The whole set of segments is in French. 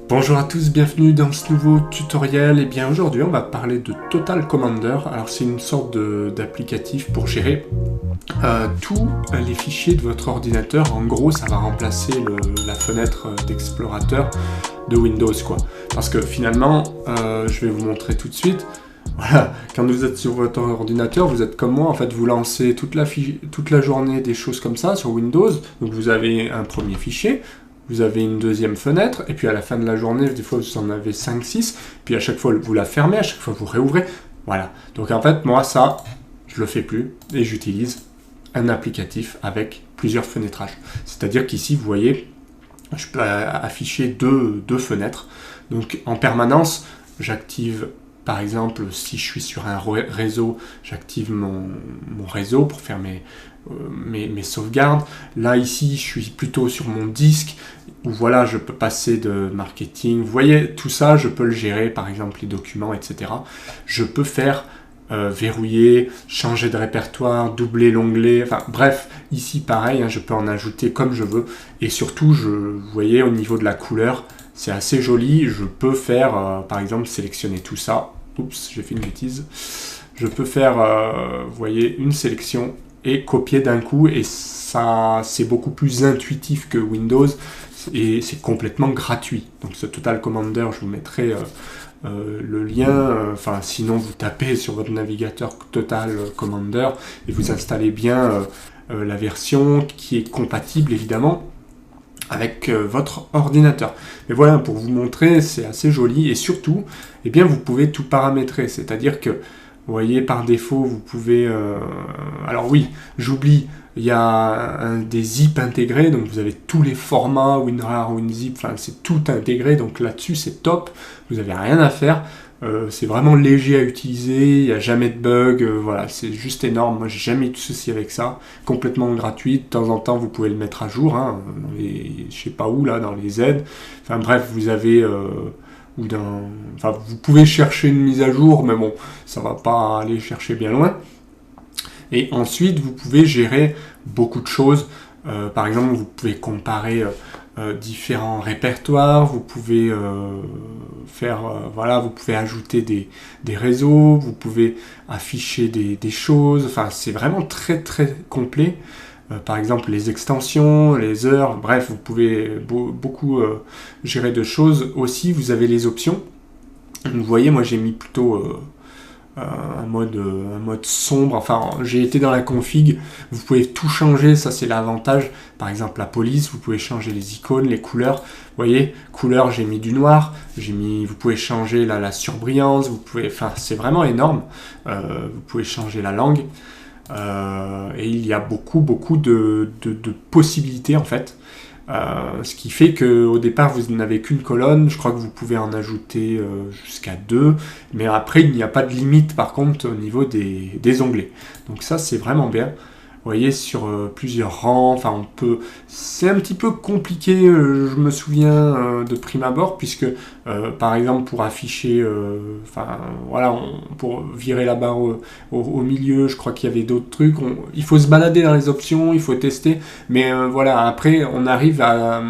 Bonjour à tous, bienvenue dans ce nouveau tutoriel. Et bien aujourd'hui on va parler de Total Commander. Alors c'est une sorte d'applicatif pour gérer tous les fichiers de votre ordinateur. En gros ça va remplacer la fenêtre d'explorateur de Windows quoi. Parce que finalement, je vais vous montrer tout de suite. Voilà, quand vous êtes sur votre ordinateur, vous êtes comme moi, en fait, vous lancez toute la journée des choses comme ça sur Windows. Donc vous avez un premier fichier, vous avez une deuxième fenêtre, et puis à la fin de la journée, des fois vous en avez 5-6, puis à chaque fois vous la fermez, à chaque fois vous réouvrez. Voilà. Donc en fait, moi ça, je le fais plus, et j'utilise un applicatif avec plusieurs fenêtrages. C'est-à-dire qu'ici, vous voyez, je peux afficher deux fenêtres. Donc en permanence, j'active. Par exemple, si je suis sur un réseau, j'active mon réseau pour faire mes sauvegardes. Là, ici, je suis plutôt sur mon disque, où voilà, je peux passer de marketing. Vous voyez, tout ça, je peux le gérer, par exemple, les documents, etc. Je peux faire verrouiller, changer de répertoire, doubler l'onglet, enfin bref, ici, pareil, hein, je peux en ajouter comme je veux. Et surtout, vous voyez, au niveau de la couleur, c'est assez joli. Je peux faire, par exemple, sélectionner tout ça. Oups, j'ai fait une bêtise. Je peux faire, vous voyez, une sélection et copier d'un coup. Et ça, c'est beaucoup plus intuitif que Windows. Et c'est complètement gratuit. Donc ce Total Commander, je vous mettrai le lien. Enfin, sinon, vous tapez sur votre navigateur Total Commander et vous installez bien la version qui est compatible, évidemment, avec votre ordinateur. Mais voilà, pour vous montrer, c'est assez joli et surtout, eh bien, vous pouvez tout paramétrer. C'est-à-dire que, vous voyez, par défaut, vous pouvez... alors oui, j'oublie, il y a des zips intégrés, donc vous avez tous les formats, WinRAR, WinZip, enfin, c'est tout intégré, donc là-dessus, c'est top, vous n'avez rien à faire. C'est vraiment léger à utiliser, il n'y a jamais de bug, voilà, c'est juste énorme. Moi, j'ai jamais eu de souci avec ça, complètement gratuit. De temps en temps, vous pouvez le mettre à jour, hein, dans les, je sais pas où là, dans les aides. Enfin bref, vous avez enfin, vous pouvez chercher une mise à jour, mais bon, ça va pas aller chercher bien loin. Et ensuite, vous pouvez gérer beaucoup de choses. Par exemple, vous pouvez comparer différents répertoires, vous pouvez voilà, vous pouvez ajouter des réseaux, vous pouvez afficher des choses, enfin c'est vraiment très très complet. Par exemple les extensions, les heures, bref, vous pouvez beaucoup gérer de choses. Aussi, vous avez les options. Vous voyez, moi j'ai mis plutôt un mode sombre, enfin j'ai été dans la config, vous pouvez tout changer, ça c'est l'avantage. Par exemple la police, vous pouvez changer les icônes, les couleurs, vous voyez, couleur j'ai mis du noir, vous pouvez changer la surbrillance, vous pouvez, enfin c'est vraiment énorme, vous pouvez changer la langue, et il y a beaucoup de possibilités en fait. Ce qui fait qu'au départ vous n'avez qu'une colonne, je crois que vous pouvez en ajouter jusqu'à 2, mais après il n'y a pas de limite par contre au niveau des onglets. Donc ça c'est vraiment bien. Vous voyez, sur plusieurs rangs, enfin on peut... C'est un petit peu compliqué, je me souviens de prime abord, puisque par exemple pour afficher, enfin voilà, pour virer la barre au milieu, je crois qu'il y avait d'autres trucs, il faut se balader dans les options, il faut tester, mais voilà, après on arrive à...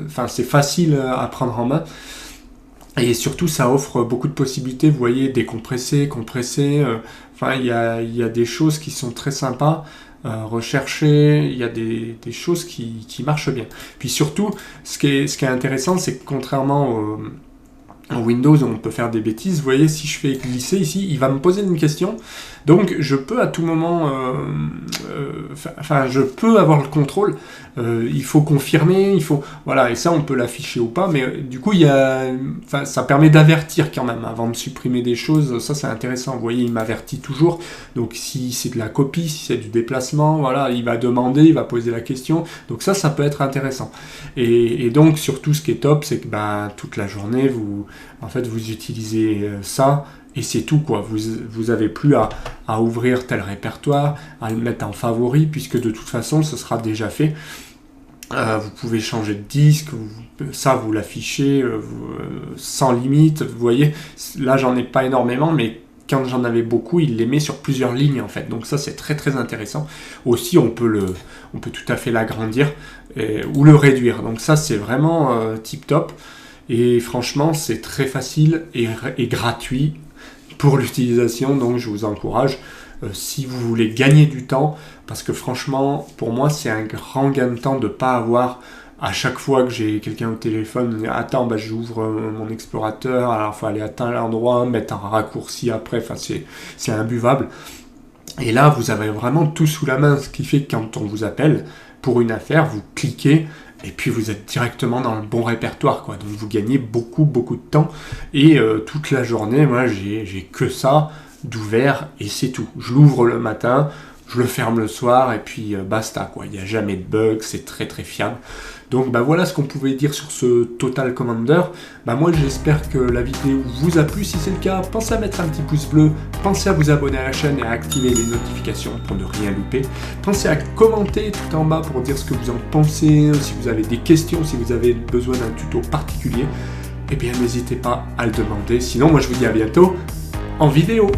Enfin c'est facile à prendre en main. Et surtout, ça offre beaucoup de possibilités, vous voyez, décompresser, compresser, enfin il y a des choses qui sont très sympas. Rechercher, il y a des choses qui marchent bien. Puis surtout, ce qui est intéressant, c'est que contrairement au Windows, on peut faire des bêtises. Vous voyez, si je fais glisser ici, il va me poser une question. Donc, je peux à tout moment... enfin, je peux avoir le contrôle. Il faut confirmer, il faut... Voilà, et ça, on peut l'afficher ou pas. Mais du coup, enfin, ça permet d'avertir quand même, avant de supprimer des choses. Ça, c'est intéressant. Vous voyez, il m'avertit toujours. Donc, si c'est de la copie, si c'est du déplacement, voilà, il va demander, il va poser la question. Donc ça peut être intéressant. Et donc, surtout, ce qui est top, c'est que toute la journée, vous utilisez ça, et c'est tout quoi. Vous avez plus à ouvrir tel répertoire, à le mettre en favori, puisque de toute façon ce sera déjà fait. Vous pouvez changer de disque, vous l'affichez sans limite. Vous voyez, là j'en ai pas énormément, mais quand j'en avais beaucoup, il les met sur plusieurs lignes en fait. Donc ça c'est très très intéressant. Aussi on peut tout à fait l'agrandir ou le réduire. Donc ça c'est vraiment tip top. Et franchement, c'est très facile et gratuit pour l'utilisation, donc je vous encourage si vous voulez gagner du temps, parce que franchement, pour moi, c'est un grand gain de temps de ne pas avoir à chaque fois que j'ai quelqu'un au téléphone, attends, j'ouvre mon explorateur, alors il faut aller à tel endroit, mettre un raccourci après, enfin c'est imbuvable. Et là, vous avez vraiment tout sous la main, ce qui fait que quand on vous appelle pour une affaire, vous cliquez et puis vous êtes directement dans le bon répertoire, quoi. Donc vous gagnez beaucoup de temps. Et toute la journée, moi, j'ai que ça d'ouvert et c'est tout. Je l'ouvre le matin, je le ferme le soir et puis basta, quoi. Il n'y a jamais de bug, c'est très fiable. Donc voilà ce qu'on pouvait dire sur ce Total Commander. Moi j'espère que la vidéo vous a plu. Si c'est le cas, pensez à mettre un petit pouce bleu, pensez à vous abonner à la chaîne et à activer les notifications pour ne rien louper. Pensez à commenter tout en bas pour dire ce que vous en pensez, si vous avez des questions, si vous avez besoin d'un tuto particulier, eh bien n'hésitez pas à le demander. Sinon moi je vous dis à bientôt en vidéo.